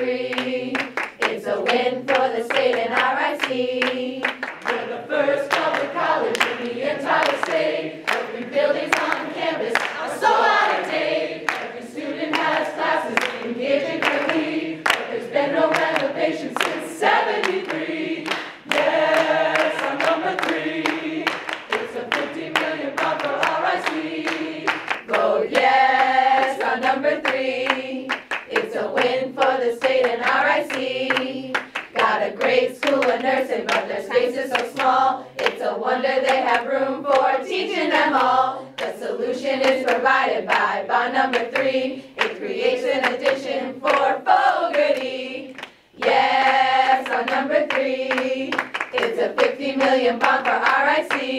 3. It's a win for the state and RIC. We're the first public college in the entire state. Every building's on campus are so out of date. Every student has classes engaging early, but there's been no renovation since 73. Yes, I'm number 3. It's a $50 million bond for RIC. Vote yes on number 3. It's a win for the state and RIC. Got a great school of nursing, but their space is so small. It's a wonder they have room for teaching them all. The solution is provided by bond number 3. It creates an addition for Fogarty. Yes on number 3. It's a $50 million bond for RIC.